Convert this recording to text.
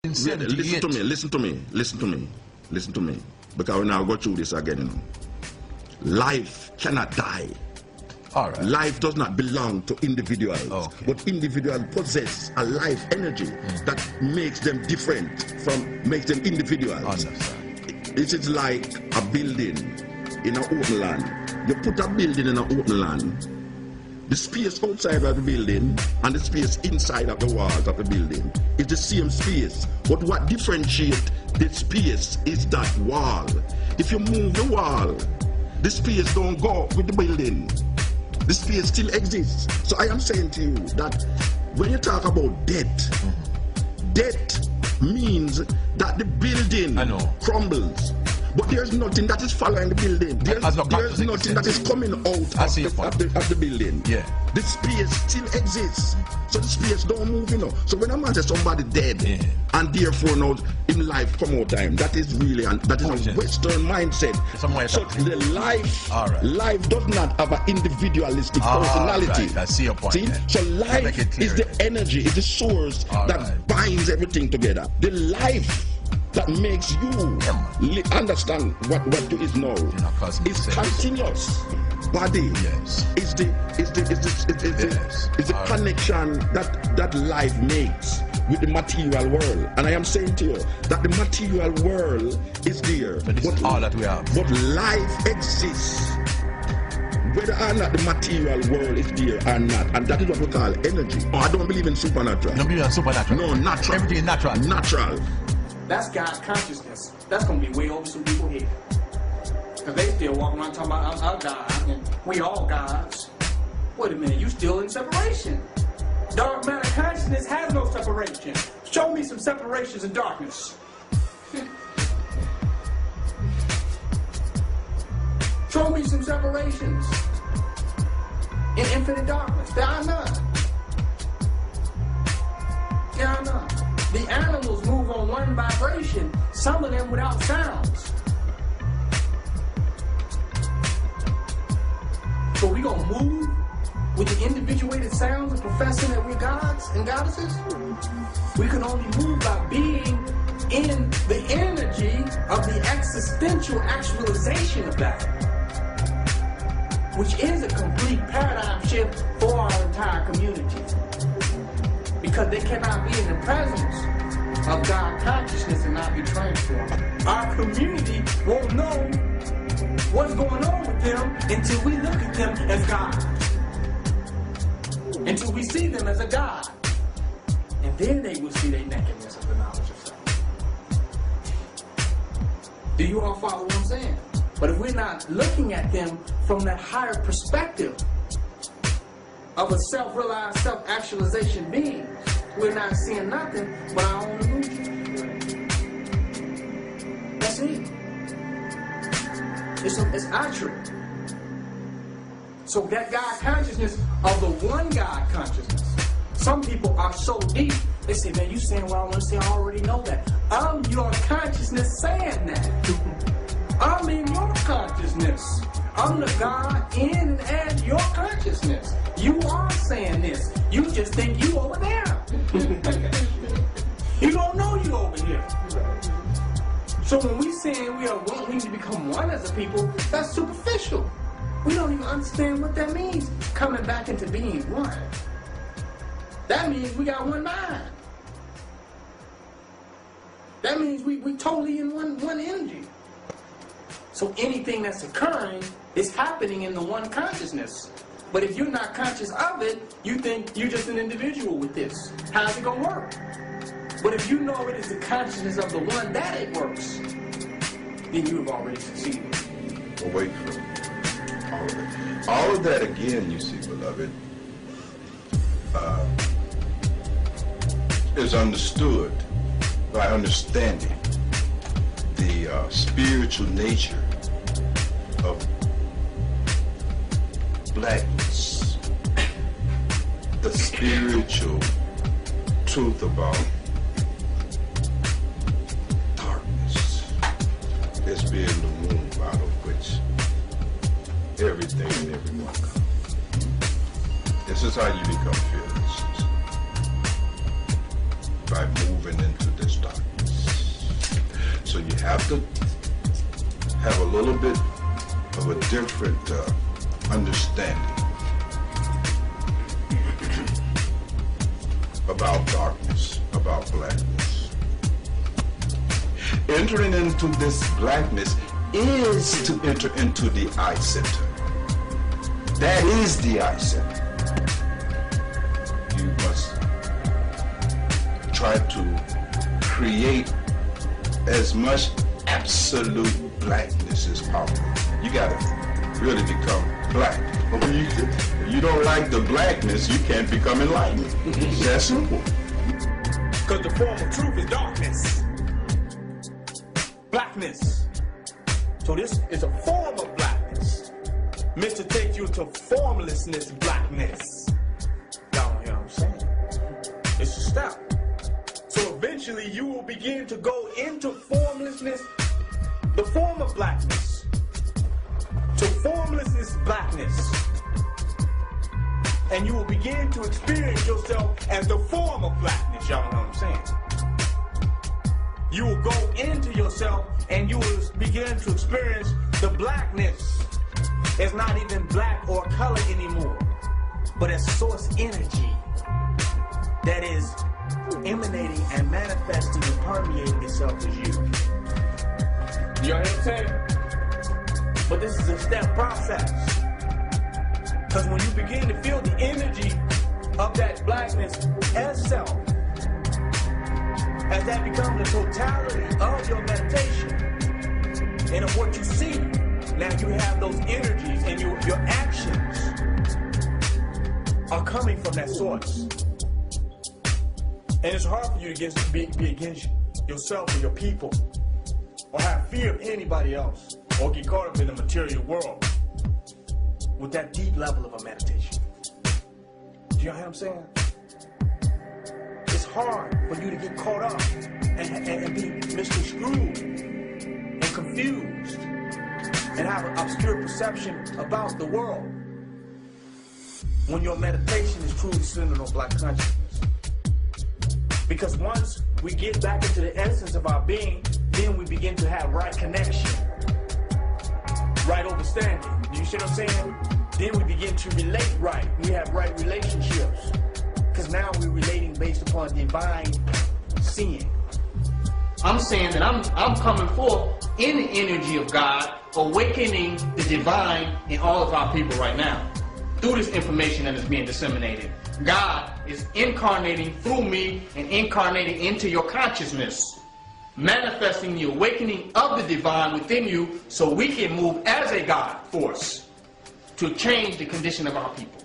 Listen to me, listen to me, listen to me, listen to me. Because we now go through this again, you know. Life cannot die. All right. Life does not belong to individuals, okay, but individuals possess a life energy that makes them different makes them individuals. It is like a building in an open land. You put a building in an open land, the space outside of the building and the space inside of the walls of the building is the same space. But what differentiates the space is that wall. If you move the wall, the space don't go with the building. The space still exists. So I am saying to you that when you talk about death, death means that the building crumbles. But there's nothing that is following the building. There's nothing that is coming out of the building. Yeah. The space still exists. So the space don't move, you know. So when a man says somebody dead, and therefore now in life come out time, that is really a Western mindset. So the life does not have an individualistic personality. Right. I see your point. See? So life is the energy, is the source that binds everything together. The life that makes you understand what is now is continuous. Body is the connection that life makes with the material world. And I am saying to you that the material world is there. But all that we have. But life exists whether or not the material world is there or not. And that is what we call energy. I don't believe in supernatural. You don't believe in supernatural? No, natural. Everything is natural. Natural. That's God's consciousness. That's going to be way over some people's head. Because they still walking around talking about I'm God and we all gods. Wait a minute, you still in separation. Dark matter consciousness has no separation. Show me some separations in darkness. Show me some separations in infinite darkness. There are none. There are none. The animals move on one vibration, some of them without sounds. So we gonna move with the individuated sounds of professing that we're gods and goddesses? We can only move by being in the energy of the existential actualization of that, which is a complete paradigm shift for our entire community. Because they cannot be in the presence of God consciousness and not be transformed. Our community won't know what's going on with them until we look at them as God. Until we see them as a God. And then they will see their nakedness of the knowledge of self. Do you all follow what I'm saying? But if we're not looking at them from that higher perspective of a self-realized, self-actualization being, we're not seeing nothing but our own illusion. That's it. It's our truth. So that God consciousness of the one God consciousness. Some people are so deep, they say, man, you saying what I want to say, I already know that. I'm your consciousness saying that. I'm in your consciousness. I'm the God in and your consciousness. You are saying this. You just think you over there. You don't know you over here. So when we saying we are one, we need to become one as a people, that's superficial. We don't even understand what that means, coming back into being one. That means we got one mind. That means we totally in one energy. So anything that's occurring is happening in the one consciousness. But if you're not conscious of it, you think you're just an individual with this. How's it going to work? But if you know it is the consciousness of the one that it works, then you have already succeeded. Well, wait for all of it. All of that, again, you see, beloved, is understood by understanding the spiritual nature of blackness, the spiritual truth about darkness as being the womb out of which everything and everyone comes. This is how you become fearless, by moving into this darkness. So you have to have a little bit of a different understanding about darkness, about blackness. Entering into this blackness is to enter into the eye center. That is the eye center. You must try to create as much absolute blackness as possible. You gotta really become black. But when you don't like the blackness, you can't become enlightened. It's that simple. Because the form of truth is darkness. Blackness. So this is a form of blackness. Meant to take you to formlessness blackness. Y'all hear what I'm saying? It's a step. So eventually you will begin to go into formlessness, the form of blackness. To formlessness blackness. And you will begin to experience yourself as the form of blackness. Y'all know what I'm saying? You will go into yourself and you will begin to experience the blackness. It's not even black or color anymore, but a source energy that is emanating and manifesting and permeating itself as you. You know what I'm saying? But this is a step process. Because when you begin to feel the energy of that blackness as self, as that becomes the totality of your meditation and of what you see, now you have those energies and your actions are coming from that source. And it's hard for you to be against yourself or your people, or have fear of anybody else, or get caught up in the material world with that deep level of a meditation. Do you know what I'm saying? It's hard for you to get caught up and be misconstrued and confused and have an obscure perception about the world when your meditation is truly centered on black consciousness. Because once we get back into the essence of our being, then we begin to have right connection, right understanding. You see what I'm saying? Then we begin to relate right. We have right relationships. Because now we're relating based upon divine seeing. I'm saying that I'm coming forth in the energy of God, awakening the divine in all of our people right now. Through this information that is being disseminated. God is incarnating through me and incarnating into your consciousness, manifesting the awakening of the divine within you so we can move as a God force to change the condition of our people.